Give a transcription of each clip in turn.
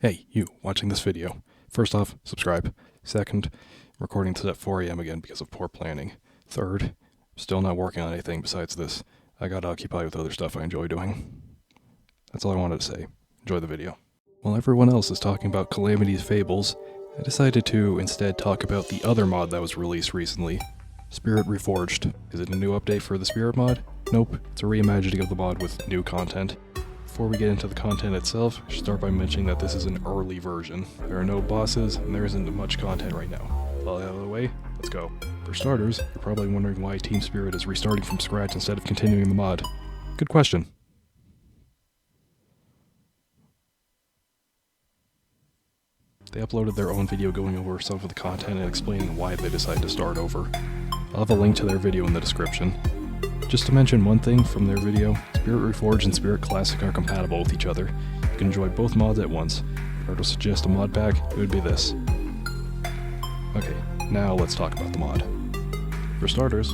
Hey, you, watching this video. First off, subscribe. Second, recording this at 4 a.m. again because of poor planning. Third, still not working on anything besides this. I got occupied with other stuff I enjoy doing. That's all I wanted to say. Enjoy the video. While everyone else is talking about Calamity's Fables, I decided to instead talk about the other mod that was released recently, Spirit Reforged. Is it a new update for the Spirit mod? Nope, it's a reimagining of the mod with new content. Before we get into the content itself, I should start by mentioning that this is an early version. There are no bosses, and there isn't much content right now. All that out of the way, let's go. For starters, you're probably wondering why Team Spirit is restarting from scratch instead of continuing the mod. Good question. They uploaded their own video going over some of the content and explaining why they decided to start over. I'll have a link to their video in the description. Just to mention one thing from their video, Spirit Reforged and Spirit Classic are compatible with each other. You can enjoy both mods at once. If I were to suggest a mod pack, it would be this. Okay, now let's talk about the mod. For starters,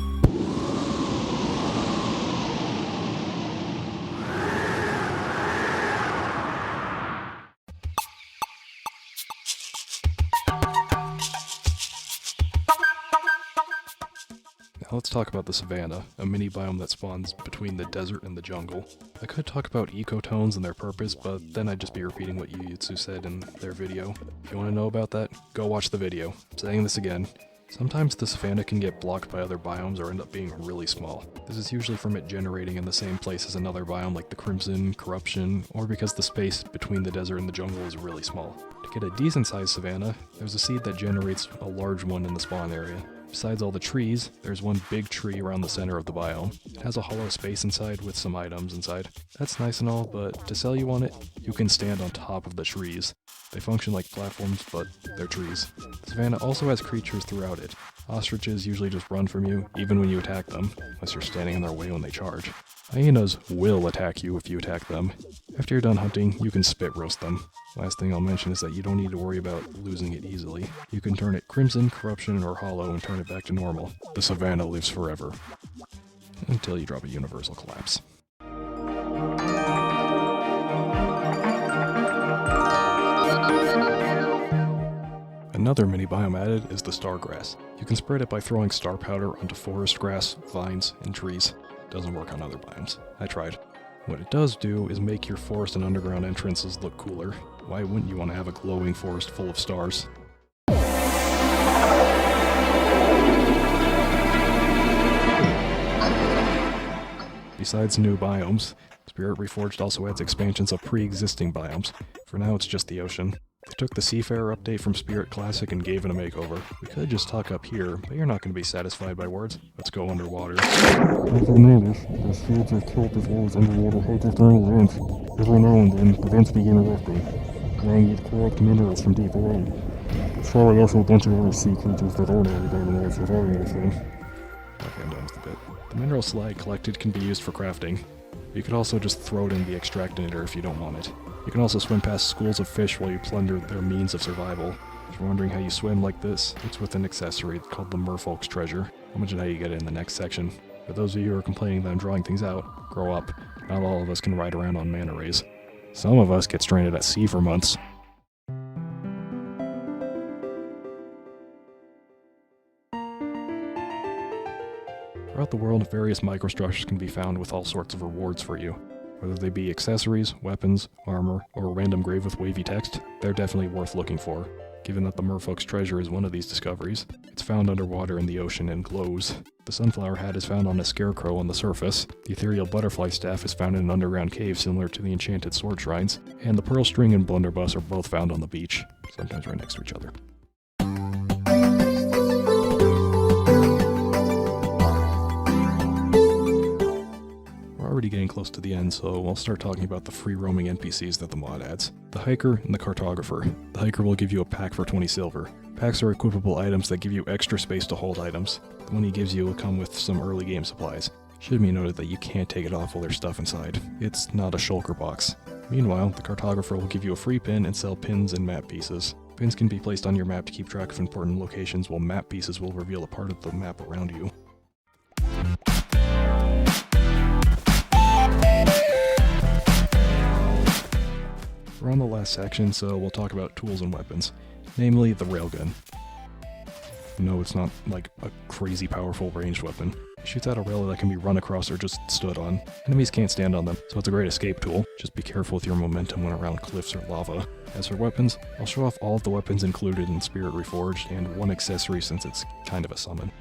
let's talk about the savanna, a mini biome that spawns between the desert and the jungle. I could talk about ecotones and their purpose, but then I'd just be repeating what Yuyutsu said in their video. If you want to know about that, go watch the video. I'm saying this again. Sometimes the savanna can get blocked by other biomes or end up being really small. This is usually from it generating in the same place as another biome like the Crimson, Corruption, or because the space between the desert and the jungle is really small. To get a decent sized savanna, there's a seed that generates a large one in the spawn area. Besides all the trees, there's one big tree around the center of the biome. It has a hollow space inside with some items inside. That's nice and all, but to sell you on it, you can stand on top of the trees. They function like platforms, but they're trees. The savanna also has creatures throughout it. Ostriches usually just run from you, even when you attack them, unless you're standing in their way when they charge. Hyenas will attack you if you attack them. After you're done hunting, you can spit roast them. Last thing I'll mention is that you don't need to worry about losing it easily. You can turn it Crimson, Corruption, or Hollow and turn it back to normal. The savanna lives forever. Until you drop a universal collapse. Another mini biome added is the star grass. You can spread it by throwing star powder onto forest grass, vines, and trees. Doesn't work on other biomes. I tried. What it does do is make your forest and underground entrances look cooler. Why wouldn't you want to have a glowing forest full of stars? Besides new biomes, Spirit Reforged also adds expansions of pre-existing biomes. For now it's just the ocean. They took the Seafarer update from Spirit Classic and gave it a makeover. We could just talk up here, but you're not going to be satisfied by words. Let's go underwater. As I noticed, there's fields of kelp as well as underwater hydrothermal vents. Every now and then, the vents begin erupting, allowing you to collect minerals from deep below. There's probably also a bunch of other sea creatures that aren't really dynamite surviving this thing. Okay, I'm done with the bit. The mineral slag collected can be used for crafting. You could also just throw it in the extractinator if you don't want it. You can also swim past schools of fish while you plunder their means of survival. If you're wondering how you swim like this, it's with an accessory called the Merfolk's Treasure. I'll mention how you get it in the next section. For those of you who are complaining that I'm drawing things out, grow up. Not all of us can ride around on manta rays. Some of us get stranded at sea for months. Throughout the world, various microstructures can be found with all sorts of rewards for you. Whether they be accessories, weapons, armor, or a random grave with wavy text, they're definitely worth looking for. Given that the Merfolk's Treasure is one of these discoveries, it's found underwater in the ocean and glows. The sunflower hat is found on a scarecrow on the surface, the ethereal butterfly staff is found in an underground cave similar to the enchanted sword shrines, and the pearl string and blunderbuss are both found on the beach, sometimes right next to each other. Already getting close to the end, so I'll start talking about the free roaming NPCs that the mod adds. The Hiker and the Cartographer. The Hiker will give you a pack for 20 silver. Packs are equipable items that give you extra space to hold items. The one he gives you will come with some early game supplies. Should be noted that you can't take it off while there's stuff inside. It's not a shulker box. Meanwhile, the Cartographer will give you a free pin and sell pins and map pieces. Pins can be placed on your map to keep track of important locations, while map pieces will reveal a part of the map around you. on the last section, so we'll talk about tools and weapons, namely the railgun. No, it's not like a crazy powerful ranged weapon. It shoots out a rail that can be run across or just stood on. Enemies can't stand on them, so it's a great escape tool. Just be careful with your momentum when around cliffs or lava. As for weapons, I'll show off all of the weapons included in Spirit Reforged and one accessory since it's kind of a summon.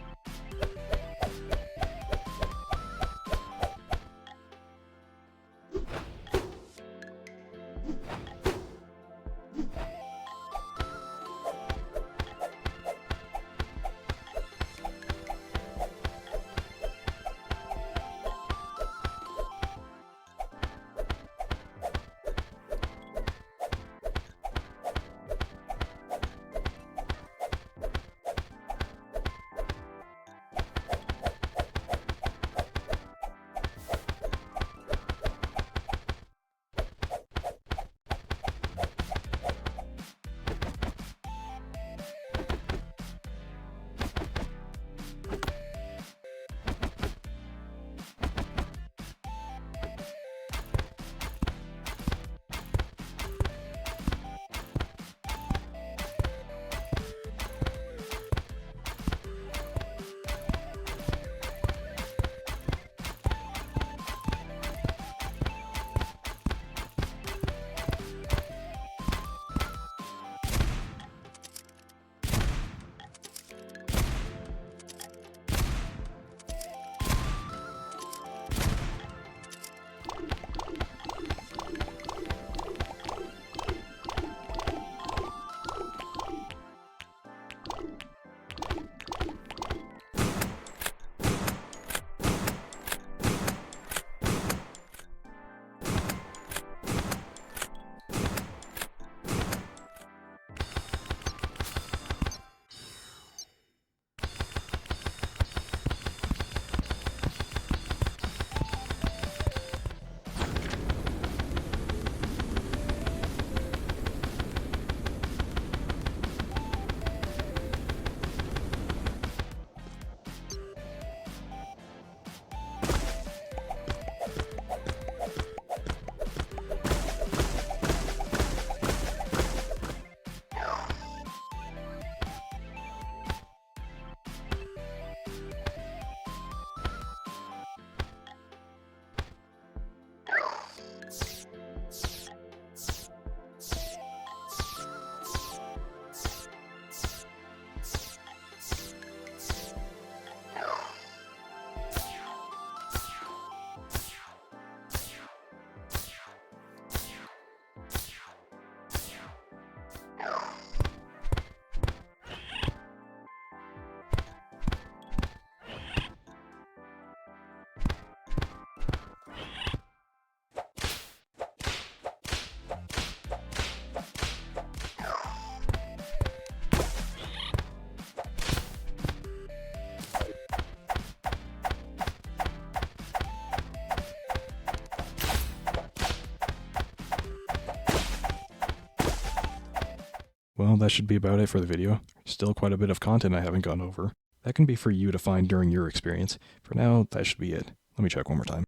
Well, that should be about it for the video. Still quite a bit of content I haven't gone over. That can be for you to find during your experience. For now, that should be it. Let me check one more time.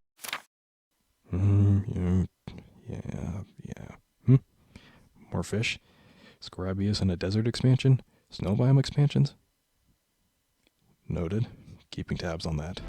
Yeah. More fish. Scarabaeus in a desert expansion. Snow biome expansions. Noted. Keeping tabs on that.